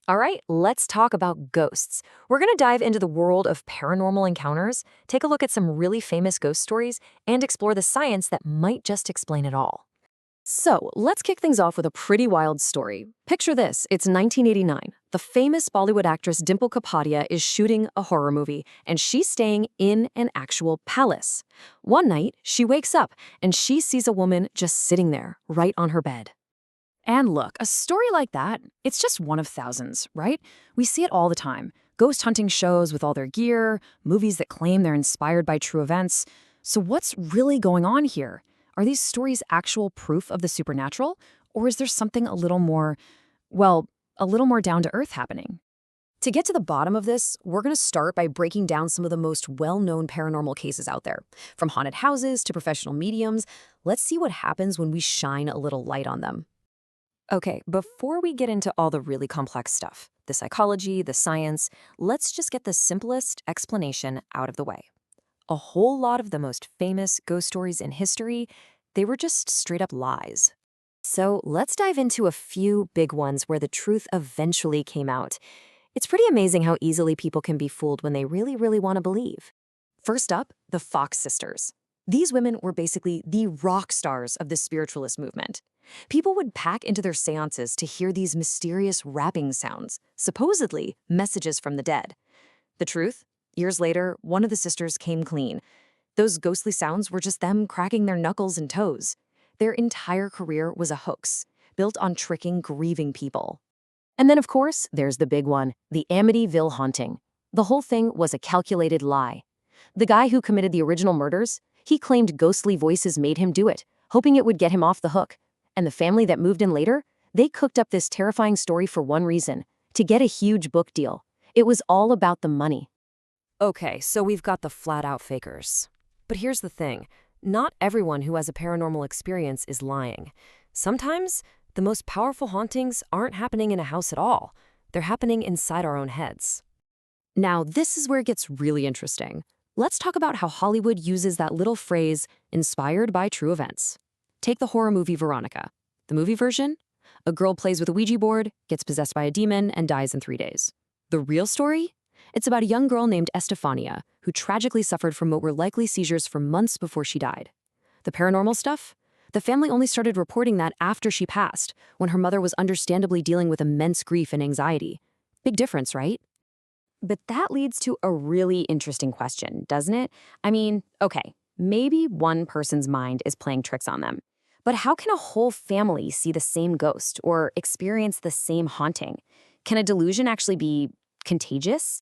All right, let's talk about ghosts. We're going to dive into the world of paranormal encounters, take a look at some really famous ghost stories, and explore the science that might just explain it all. So, let's kick things off with a pretty wild story. Picture this, it's 1989. The famous Bollywood actress Dimple Kapadia is shooting a horror movie, and she's staying in an actual palace. One night, she wakes up, and she sees a woman just sitting there, right on her bed. And look, a story like that, it's just one of thousands, right? We see it all the time. Ghost hunting shows with all their gear, movies that claim they're inspired by true events. So what's really going on here? Are these stories actual proof of the supernatural? Or is there something a little more, well, a little more down to earth happening? To get to the bottom of this, we're going to start by breaking down some of the most well-known paranormal cases out there. From haunted houses to professional mediums, let's see what happens when we shine a little light on them. Okay, before we get into all the really complex stuff, the psychology, the science, let's just get the simplest explanation out of the way. A whole lot of the most famous ghost stories in history, they were just straight up lies. So let's dive into a few big ones where the truth eventually came out. It's pretty amazing how easily people can be fooled when they really, really want to believe. First up, the Fox sisters. These women were basically the rock stars of the spiritualist movement. People would pack into their seances to hear these mysterious rapping sounds, supposedly messages from the dead. The truth? Years later, one of the sisters came clean. Those ghostly sounds were just them cracking their knuckles and toes. Their entire career was a hoax, built on tricking grieving people. And then, of course, there's the big one, the Amityville haunting. The whole thing was a calculated lie. The guy who committed the original murders, he claimed ghostly voices made him do it, hoping it would get him off the hook. And the family that moved in later, they cooked up this terrifying story for one reason, to get a huge book deal. It was all about the money. Okay, so we've got the flat-out fakers. But here's the thing. Not everyone who has a paranormal experience is lying. Sometimes, the most powerful hauntings aren't happening in a house at all. They're happening inside our own heads. Now, this is where it gets really interesting. Let's talk about how Hollywood uses that little phrase, inspired by true events. Take the horror movie Veronica. The movie version? A girl plays with a Ouija board, gets possessed by a demon, and dies in 3 days. The real story? It's about a young girl named Estefania, who tragically suffered from what were likely seizures for months before she died. The paranormal stuff? The family only started reporting that after she passed, when her mother was understandably dealing with immense grief and anxiety. Big difference, right? But that leads to a really interesting question, doesn't it? I mean, okay, maybe one person's mind is playing tricks on them. But how can a whole family see the same ghost or experience the same haunting? Can a delusion actually be contagious?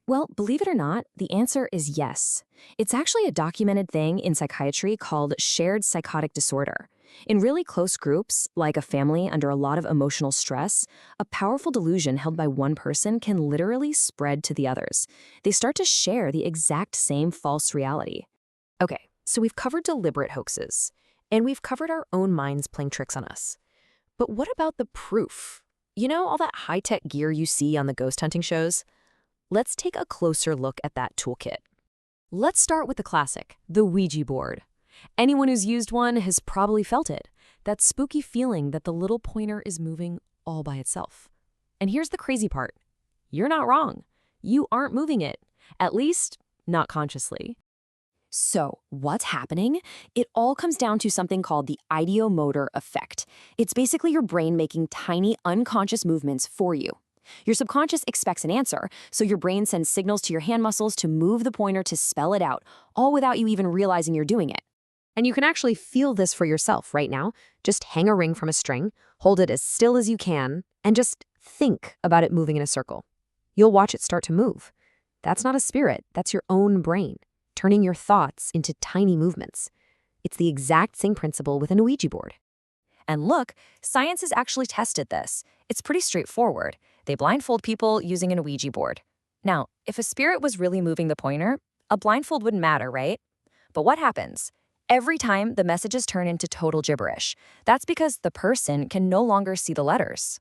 Well, believe it or not, the answer is yes. It's actually a documented thing in psychiatry called shared psychotic disorder. In really close groups, like a family under a lot of emotional stress, a powerful delusion held by one person can literally spread to the others. They start to share the exact same false reality. Okay, so we've covered deliberate hoaxes, and we've covered our own minds playing tricks on us. But what about the proof? You know, all that high-tech gear you see on the ghost hunting shows? Let's take a closer look at that toolkit. Let's start with the classic, the Ouija board. Anyone who's used one has probably felt it, that spooky feeling that the little pointer is moving all by itself. And here's the crazy part. You're not wrong. You aren't moving it, at least not consciously. So, what's happening? It all comes down to something called the ideomotor effect. It's basically your brain making tiny, unconscious movements for you. Your subconscious expects an answer, so your brain sends signals to your hand muscles to move the pointer to spell it out, all without you even realizing you're doing it. And you can actually feel this for yourself right now. Just hang a ring from a string, hold it as still as you can, and just think about it moving in a circle. You'll watch it start to move. That's not a spirit, that's your own brain, turning your thoughts into tiny movements. It's the exact same principle with an Ouija board. And look, science has actually tested this. It's pretty straightforward. They blindfold people using an Ouija board. Now, if a spirit was really moving the pointer, a blindfold wouldn't matter, right? But what happens? Every time the messages turn into total gibberish. That's because the person can no longer see the letters.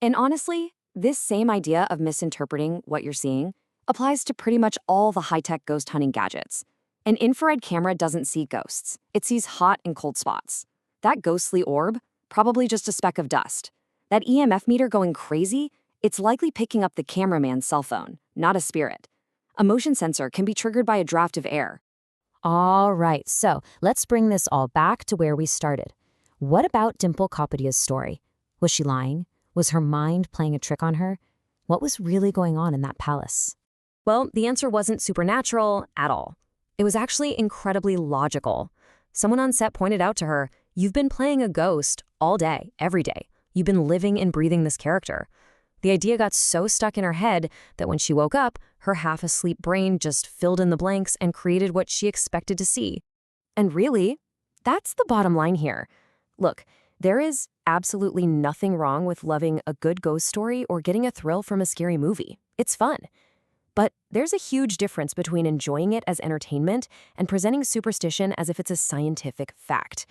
And honestly, this same idea of misinterpreting what you're seeing applies to pretty much all the high-tech ghost hunting gadgets. An infrared camera doesn't see ghosts. It sees hot and cold spots. That ghostly orb, probably just a speck of dust. That EMF meter going crazy, It's likely picking up the cameraman's cell phone, not a spirit. A motion sensor can be triggered by a draft of air. All right, so let's bring this all back to where we started. What about Dimple Kapadia's story? Was she lying? Was her mind playing a trick on her? What was really going on in that palace? Well, the answer wasn't supernatural at all. It was actually incredibly logical. Someone on set pointed out to her, "You've been playing a ghost all day, every day. You've been living and breathing this character." The idea got so stuck in her head that when she woke up, her half-asleep brain just filled in the blanks and created what she expected to see. And really, that's the bottom line here. Look, there is absolutely nothing wrong with loving a good ghost story or getting a thrill from a scary movie. It's fun. But there's a huge difference between enjoying it as entertainment and presenting superstition as if it's a scientific fact.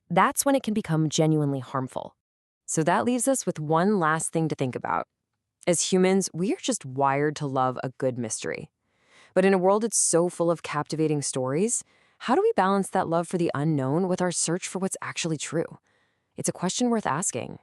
That's when it can become genuinely harmful. So that leaves us with one last thing to think about. As humans, we are just wired to love a good mystery. But in a world that's so full of captivating stories, how do we balance that love for the unknown with our search for what's actually true? It's a question worth asking.